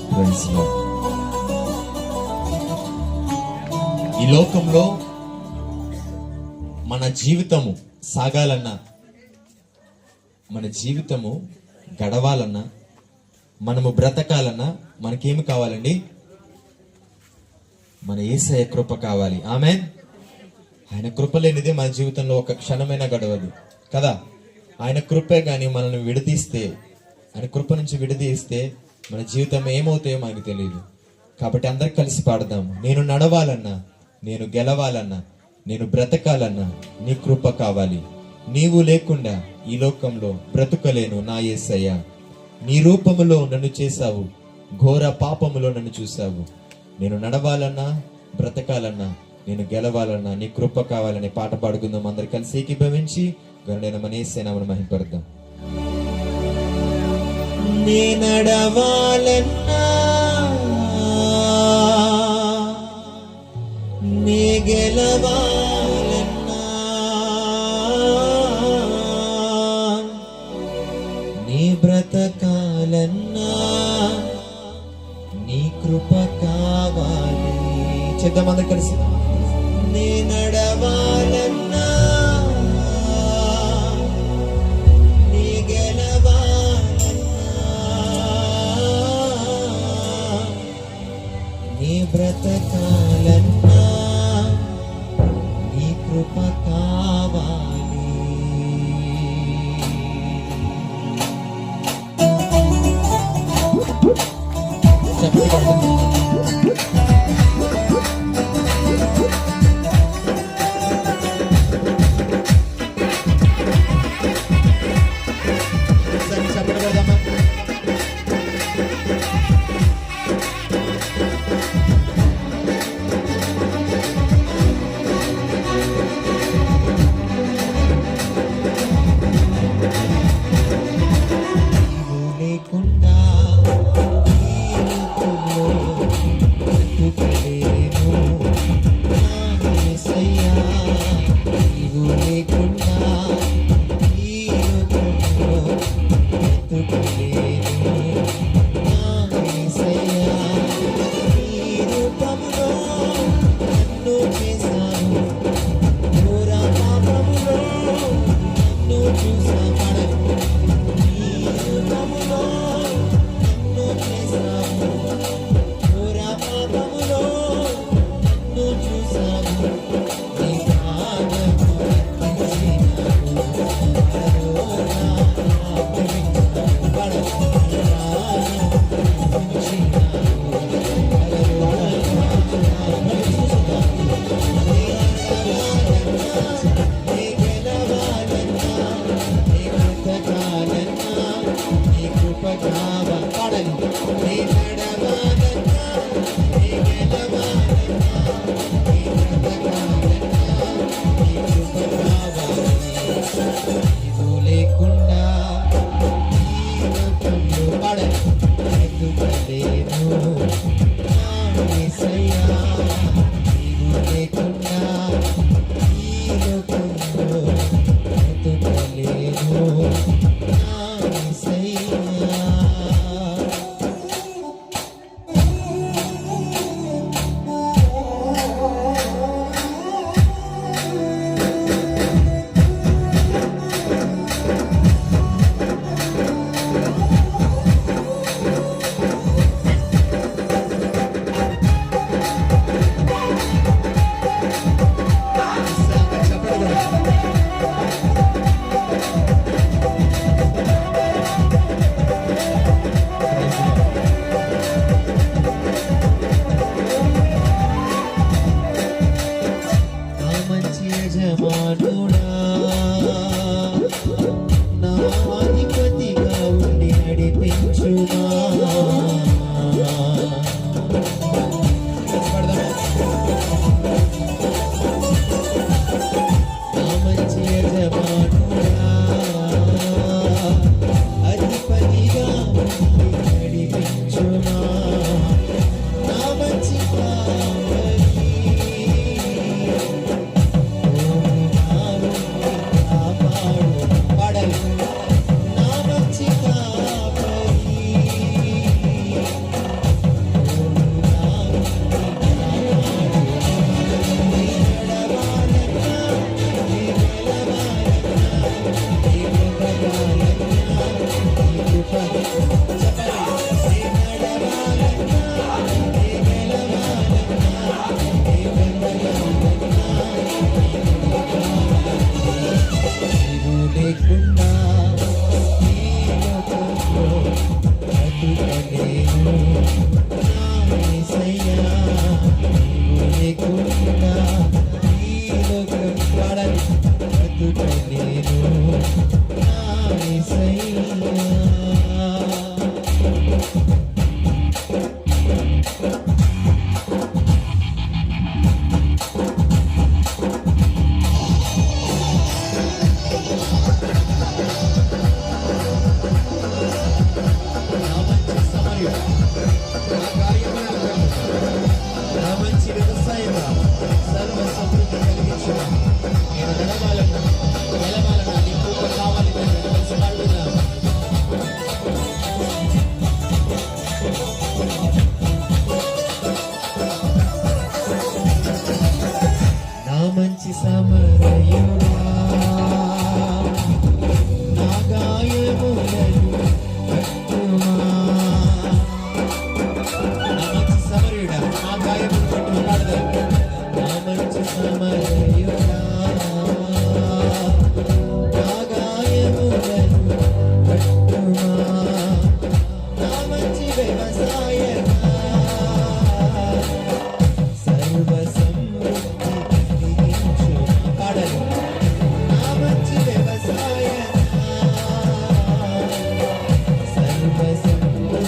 Praise Lord. ఈ లోకంలో మన జీవితము సాగాలన్నా, మన జీవితము గడవాలన్నా, మనము బ్రతకాలన్నా మనకేమి కావాలండి? మన యేసయ్య కృప కావాలి. ఆమేన్. ఆయన కృప లేనిదే మన జీవితంలో ఒక క్షణమైనా గడవదు కదా. ఆయన కృపే గాని మనల్ని విడదీస్తే, ఆయన కృప నుంచి విడదీస్తే మన జీవితం ఏమవుతాయో మనకు తెలియదు. కాబట్టి అందరు కలిసి పాడదాము. నేను నడవాలన్నా, నేను గెలవాలన్నా, నేను బ్రతకాలన్నా నీ కృప కావాలి. నీవు లేకుండా ఈ లోకంలో బ్రతుకలేను నా యేసయ్య. నీ రూపములో నన్ను చేశావు, ఘోర పాపములో నన్ను చూశావు. నేను నడవాలన్నా, బ్రతకాలన్నా, నేను గెలవాలన్నా నీ కృప కావాలని పాట పాడుకుందాం. అందరు కలిసి ఏకీభవించి గరుడైన మన యేసయ్య నామమున మహిమపడదాం. నే నడవాలన్నా, నే గెలవాలన్నా, నీ బ్రతకాలన్నా నీ కృప కావాలి. చేద్దాం అందరు కలిసి. నే నడవాలన్నా, నీ గెలవాలన్నా, నీ బ్రతకాలన్నా నీ కృప కావాలి. చెప్పండి. బ్రతుకలేను నా యేసయ్యా, నీవు లేకుండా ఈ లోకం పాడాలి. బ్రతుకలేను నా యేసయ్యా. నా మంచి వ్యవసాయమా, సర్వ సమృద్ధి కలిగించిన నేను గెలవాలన్నా నీ కృప కావాలి. కలిసి పాడుదాం. నా మంచి సమరయుడా, నా గాయములను కట్టుమా. నా మంచి సమరయుడా, నా గాయములను కట్టుమా. నా మంచి వ్యవసాయమా, సర్వ సమృద్ధి కలిగించు. పాడాలి. నా మంచి వ్యవసాయమా, సర్వ సమృద్ధి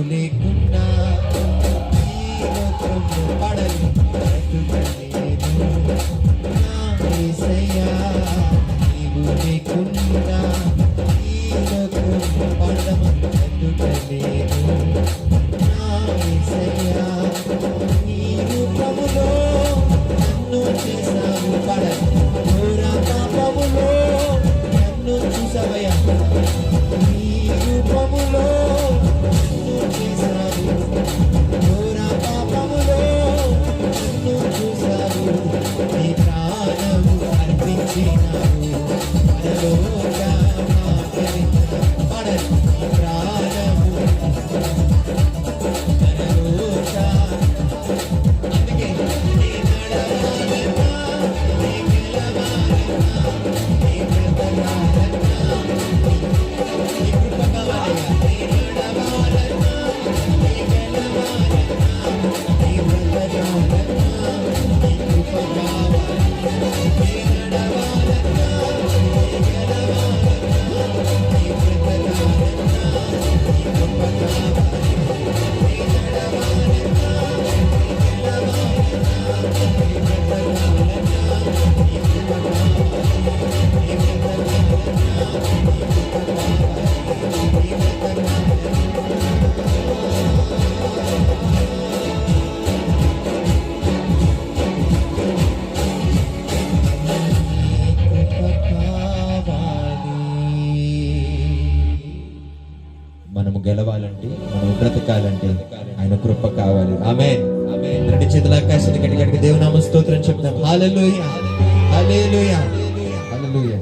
లేకుండా ఈ లోకంలో పాడాలి. బ్రతుకలేను నా యేసయ్యా, నీవు లేకుండా ఈ లోకంలో పాడము. బ్రతుకలేను నా యేసయ్యా, నీ రూపములో నన్ను చేసావు. పాడాలి. ఘోర పాపములో నన్ను చూసావయ్యా, నీ రూపములో నన్ను చేసావు. ఘోర పాపములో నన్ను చూసావు. నీ ప్రాణము అర్పించినావు. పరలోక మాటలించినావు. పాడాలి. నీ ప్రాణము పరలోక. అందుకే నీ నడవాలన్నా, నీ గెలవాలన్నా, నీ బ్రతకాలన్నా, నీ కృప కావాలయ్యా. నీ నడవాలన్నా, నీ గెలవాలన్నా, నీ బ్రతకాలన్నా, నీ కృప కావాలి. నీ నడవాలన్నా, నీ గెలవాలన్నా, నీ బ్రతకాలన్నా, నీ కృప కావాలి. నీ నడవాలన్నా, నీ గెలవాలన్నా, నీ బ్రతకాలన్నా, నీ కృప కావాలి. నీ బ్రతకాలన్నా, నీ కృప కావాలి. నీ బ్రతకాలన్నా. మనము గెలవాలంటే, మనము బ్రతకాలంటే ఆయన కృప కావాలి. ఆమేన్. రెండు చేతుల ఆకాశాన్ని గట్టిగా దేవుని నామ స్తోత్రం చెప్తాం. హల్లెలూయా, హల్లెలూయా, హల్లెలూయా.